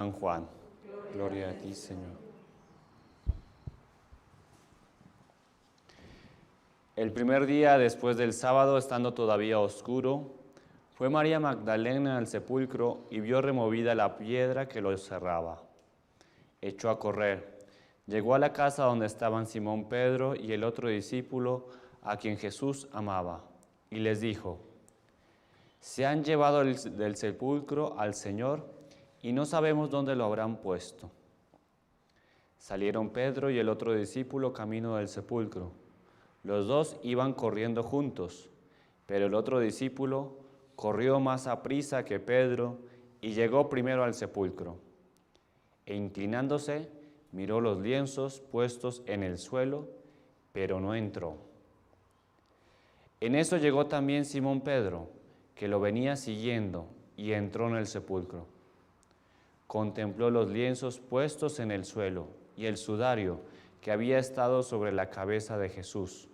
San Juan. Gloria a ti, Señor. El primer día después del sábado, estando todavía oscuro, fue María Magdalena al sepulcro y vio removida la piedra que lo cerraba. Echó a correr, llegó a la casa donde estaban Simón Pedro y el otro discípulo a quien Jesús amaba, y les dijo: se han llevado del sepulcro al Señor y no sabemos dónde lo habrán puesto. Salieron Pedro y el otro discípulo camino del sepulcro. Los dos iban corriendo juntos, pero el otro discípulo corrió más aprisa que Pedro y llegó primero al sepulcro. E inclinándose, miró los lienzos puestos en el suelo, pero no entró. En eso llegó también Simón Pedro, que lo venía siguiendo, y entró en el sepulcro. Contempló los lienzos puestos en el suelo y el sudario que había estado sobre la cabeza de Jesús,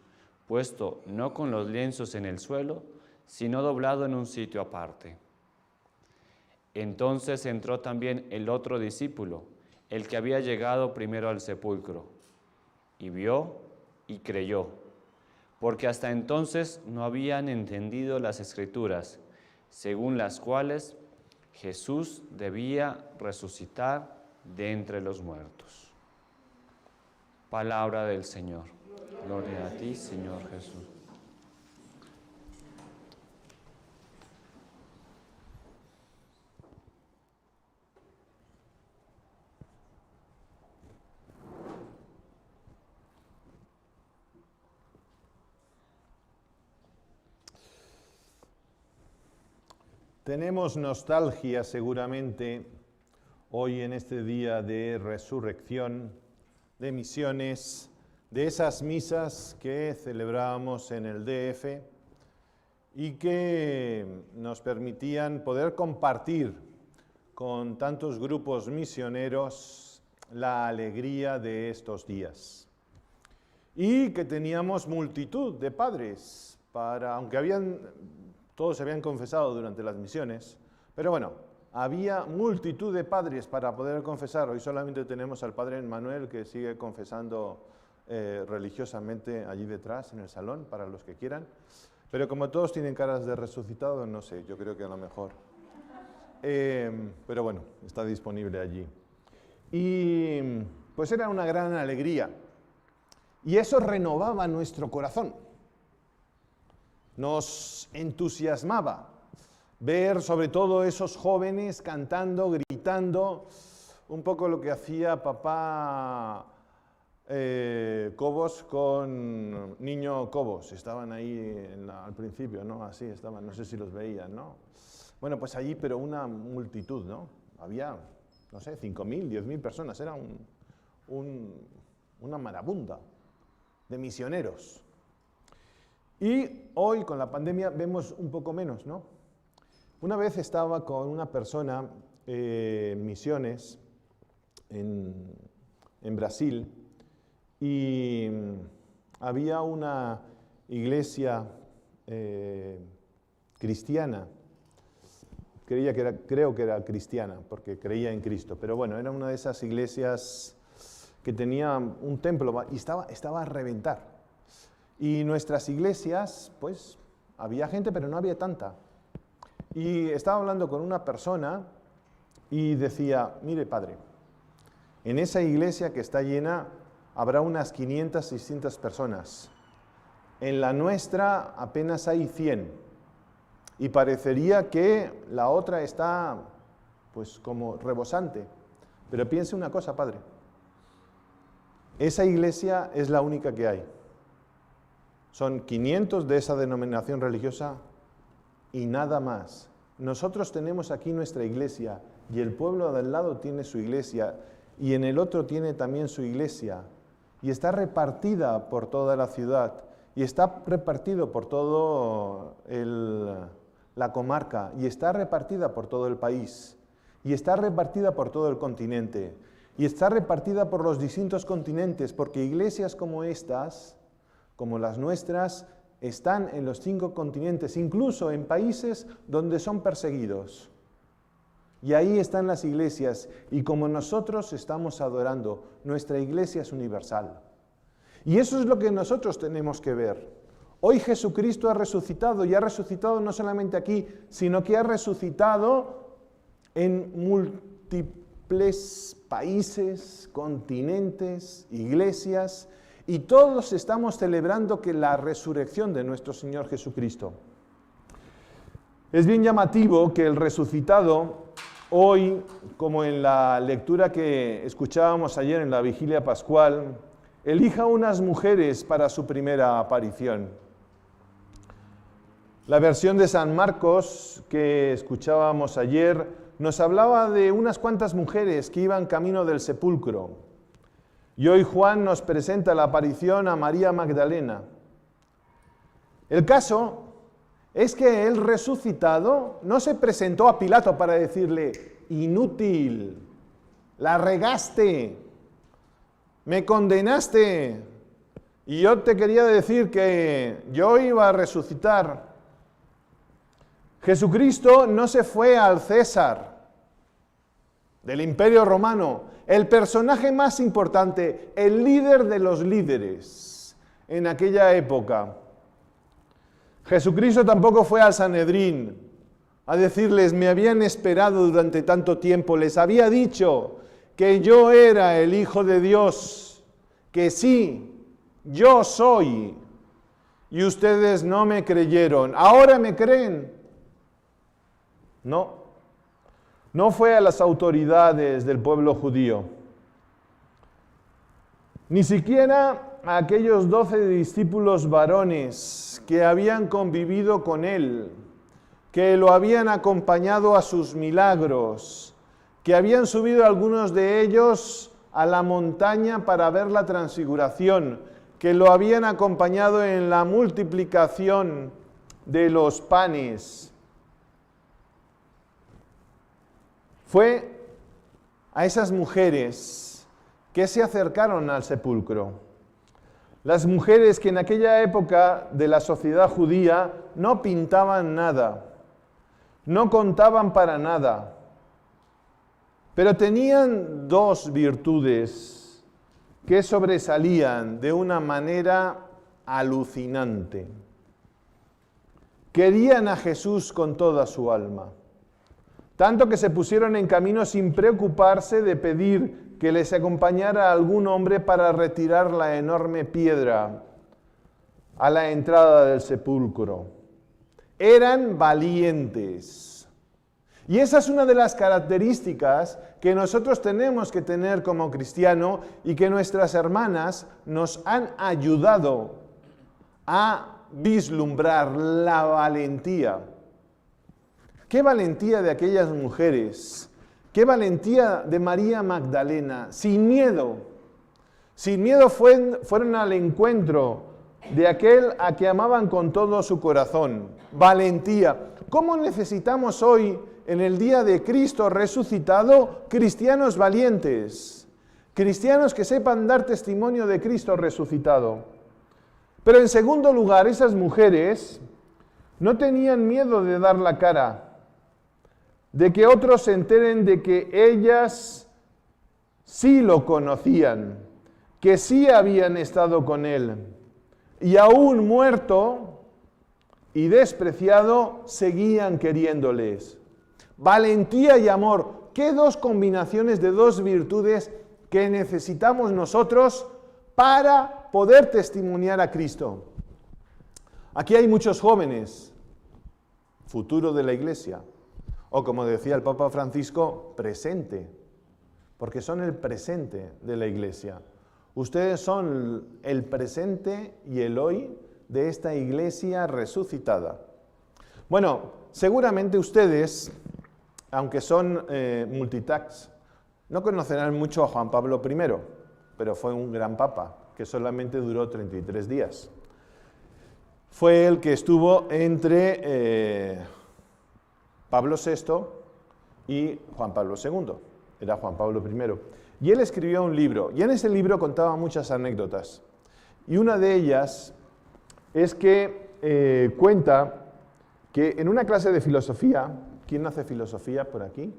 puesto no con los lienzos en el suelo, sino doblado en un sitio aparte. Entonces entró también el otro discípulo, el que había llegado primero al sepulcro, y vio y creyó, porque hasta entonces no habían entendido las Escrituras, según las cuales Jesús debía resucitar de entre los muertos. Palabra del Señor. Gloria a ti, Señor Jesús. Tenemos nostalgia seguramente hoy en este día de resurrección, de misiones, de esas misas que celebrábamos en el DF y que nos permitían poder compartir con tantos grupos misioneros la alegría de estos días. Y que teníamos multitud de padres, aunque todos se habían confesado durante las misiones, pero bueno, había multitud de padres para poder confesar. Hoy solamente tenemos al padre Manuel que sigue confesando religiosamente allí detrás en el salón, para los que quieran. Pero como todos tienen caras de resucitado, no sé, yo creo que a lo mejor. Pero bueno, está disponible allí. Y pues era una gran alegría. Y eso renovaba nuestro corazón. Nos entusiasmaba ver sobre todo esos jóvenes cantando, gritando, un poco lo que hacía papá Cobos con niño Cobos. Estaban ahí al principio, ¿no? Así estaban, no sé si los veían, ¿no? Bueno, pues allí, pero una multitud, ¿no? Había, no sé, 5.000, 10.000 personas. Era una marabunta de misioneros. Y hoy, con la pandemia, vemos un poco menos, ¿no? Una vez estaba con una persona en misiones en Brasil y había una iglesia cristiana. Creo que era cristiana, porque creía en Cristo. Pero bueno, era una de esas iglesias que tenía un templo y estaba a reventar. Y nuestras iglesias, pues, había gente, pero no había tanta. Y estaba hablando con una persona y decía: mire, padre, en esa iglesia que está llena habrá unas 500, 600 personas. En la nuestra apenas hay 100. Y parecería que la otra está, pues, como rebosante. Pero piense una cosa, padre. Esa iglesia es la única que hay. Son 500 de esa denominación religiosa y nada más. Nosotros tenemos aquí nuestra iglesia y el pueblo del lado tiene su iglesia y en el otro tiene también su iglesia y está repartida por toda la ciudad y está repartido por toda la comarca y está repartida por todo el país y está repartida por todo el continente y está repartida por los distintos continentes, porque iglesias como estas, como las nuestras, están en los 5 continentes, incluso en países donde son perseguidos. Y ahí están las iglesias. Y como nosotros estamos adorando, nuestra iglesia es universal. Y eso es lo que nosotros tenemos que ver. Hoy Jesucristo ha resucitado, y ha resucitado no solamente aquí, sino que ha resucitado en múltiples países, continentes, iglesias, y todos estamos celebrando que la resurrección de nuestro Señor Jesucristo. Es bien llamativo que el resucitado hoy, como en la lectura que escuchábamos ayer en la vigilia pascual, elija unas mujeres para su primera aparición. La versión de San Marcos que escuchábamos ayer nos hablaba de unas cuantas mujeres que iban camino del sepulcro. Y hoy Juan nos presenta la aparición a María Magdalena. El caso es que el resucitado no se presentó a Pilato para decirle: inútil, la regaste, me condenaste, y yo te quería decir que yo iba a resucitar. Jesucristo no se fue al César del Imperio Romano, el personaje más importante, el líder de los líderes en aquella época. Jesucristo tampoco fue al Sanedrín a decirles: me habían esperado durante tanto tiempo, les había dicho que yo era el Hijo de Dios, que sí, yo soy, y ustedes no me creyeron, ¿ahora me creen? No fue a las autoridades del pueblo judío, ni siquiera a aquellos 12 discípulos varones que habían convivido con él, que lo habían acompañado a sus milagros, que habían subido algunos de ellos a la montaña para ver la transfiguración, que lo habían acompañado en la multiplicación de los panes. Fue a esas mujeres que se acercaron al sepulcro. Las mujeres que en aquella época de la sociedad judía no pintaban nada, no contaban para nada, pero tenían dos virtudes que sobresalían de una manera alucinante. Querían a Jesús con toda su alma. Tanto que se pusieron en camino sin preocuparse de pedir que les acompañara algún hombre para retirar la enorme piedra a la entrada del sepulcro. Eran valientes. Y esa es una de las características que nosotros tenemos que tener como cristiano y que nuestras hermanas nos han ayudado a vislumbrar: la valentía. ¡Qué valentía de aquellas mujeres! ¡Qué valentía de María Magdalena! Sin miedo. Sin miedo fueron al encuentro de aquel a que amaban con todo su corazón. Valentía. ¿Cómo necesitamos hoy, en el día de Cristo resucitado, cristianos valientes? Cristianos que sepan dar testimonio de Cristo resucitado. Pero en segundo lugar, esas mujeres no tenían miedo de dar la cara, de que otros se enteren de que ellas sí lo conocían, que sí habían estado con él, y aún muerto y despreciado, seguían queriéndoles. Valentía y amor, ¿qué dos combinaciones de dos virtudes que necesitamos nosotros para poder testimoniar a Cristo? Aquí hay muchos jóvenes, futuro de la iglesia. O como decía el Papa Francisco, presente, porque son el presente de la iglesia. Ustedes son el presente y el hoy de esta iglesia resucitada. Bueno, seguramente ustedes, aunque son multitax, no conocerán mucho a Juan Pablo I, pero fue un gran papa que solamente duró 33 días. Fue el que estuvo entre Pablo VI y Juan Pablo II, era Juan Pablo I. Y él escribió un libro, y en ese libro contaba muchas anécdotas. Y una de ellas es que cuenta que en una clase de filosofía, ¿quién hace filosofía por aquí?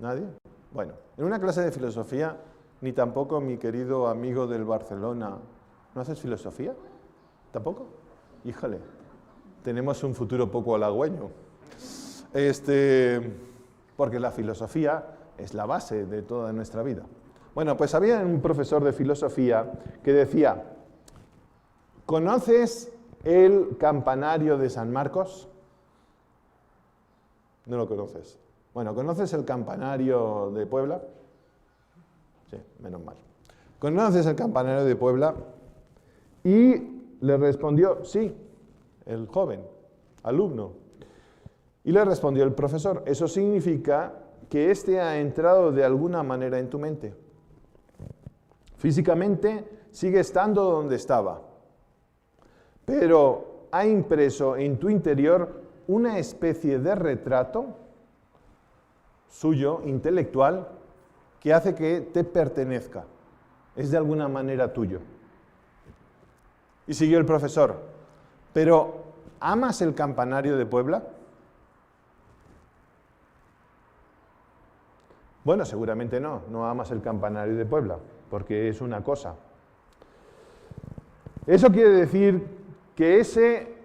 ¿Nadie? Bueno, en una clase de filosofía, ni tampoco mi querido amigo del Barcelona. ¿No haces filosofía? ¿Tampoco? Híjole, tenemos un futuro poco halagüeño. Porque la filosofía es la base de toda nuestra vida. Bueno, pues había un profesor de filosofía que decía, ¿conoces el campanario de San Marcos? No lo conoces. Bueno, ¿conoces el campanario de Puebla? Sí, menos mal. ¿Conoces el campanario de Puebla? Y le respondió, sí, el joven, alumno. Y le respondió el profesor, eso significa que éste ha entrado de alguna manera en tu mente. Físicamente sigue estando donde estaba, pero ha impreso en tu interior una especie de retrato suyo, intelectual, que hace que te pertenezca. Es de alguna manera tuyo. Y siguió el profesor, pero ¿amas el campanario de Puebla? Bueno, seguramente no amas el campanario de Puebla, porque es una cosa. Eso quiere decir que ese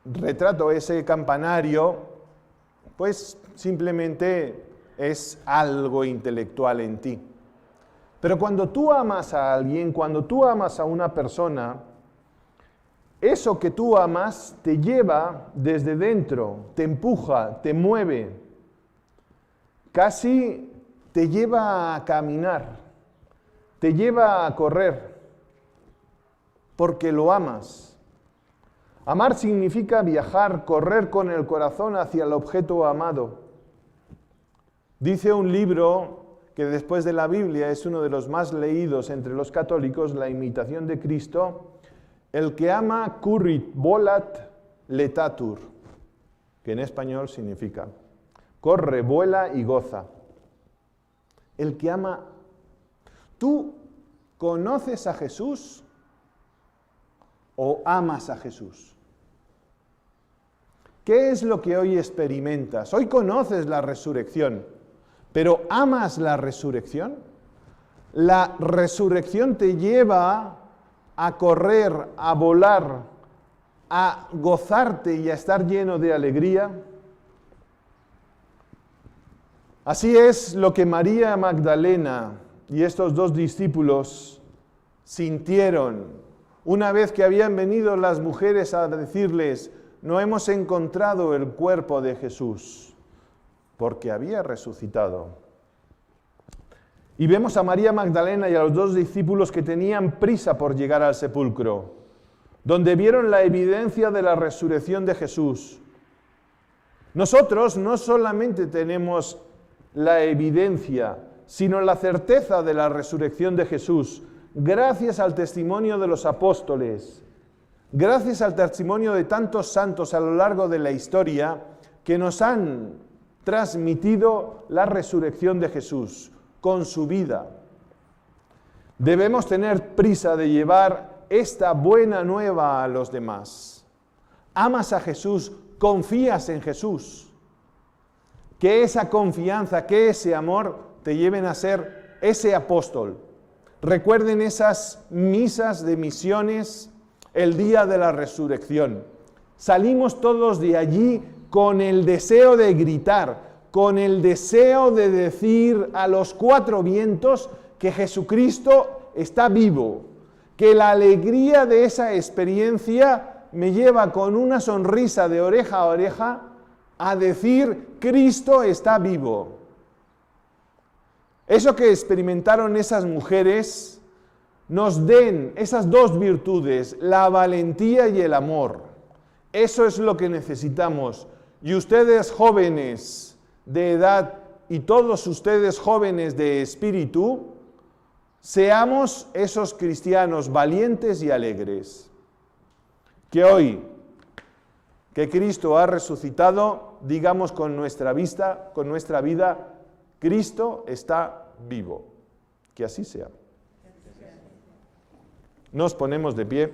retrato, ese campanario, pues simplemente es algo intelectual en ti. Pero cuando tú amas a alguien, cuando tú amas a una persona, eso que tú amas te lleva desde dentro, te empuja, te mueve, casi te lleva a caminar, te lleva a correr, porque lo amas. Amar significa viajar, correr con el corazón hacia el objeto amado. Dice un libro que después de la Biblia es uno de los más leídos entre los católicos, La imitación de Cristo, el que ama currit volat letatur, que en español significa corre, vuela y goza. El que ama. ¿Tú conoces a Jesús o amas a Jesús? ¿Qué es lo que hoy experimentas? Hoy conoces la resurrección, pero ¿amas la resurrección? La resurrección te lleva a correr, a volar, a gozarte y a estar lleno de alegría. Así es lo que María Magdalena y estos dos discípulos sintieron una vez que habían venido las mujeres a decirles, no hemos encontrado el cuerpo de Jesús, porque había resucitado. Y vemos a María Magdalena y a los dos discípulos que tenían prisa por llegar al sepulcro, donde vieron la evidencia de la resurrección de Jesús. Nosotros no solamente tenemos la evidencia, sino la certeza de la resurrección de Jesús, gracias al testimonio de los apóstoles, gracias al testimonio de tantos santos a lo largo de la historia que nos han transmitido la resurrección de Jesús con su vida. Debemos tener prisa de llevar esta buena nueva a los demás. Amas a Jesús, confías en Jesús. Que esa confianza, que ese amor te lleven a ser ese apóstol. Recuerden esas misas de misiones el día de la resurrección. Salimos todos de allí con el deseo de gritar, con el deseo de decir a los cuatro vientos que Jesucristo está vivo, que la alegría de esa experiencia me lleva con una sonrisa de oreja a oreja a decir, Cristo está vivo. Eso que experimentaron esas mujeres nos den esas dos virtudes, la valentía y el amor. Eso es lo que necesitamos. Y ustedes jóvenes de edad y todos ustedes jóvenes de espíritu, seamos esos cristianos valientes y alegres. Que hoy, que Cristo ha resucitado, digamos con nuestra vida, Cristo está vivo. Que así sea. Nos ponemos de pie.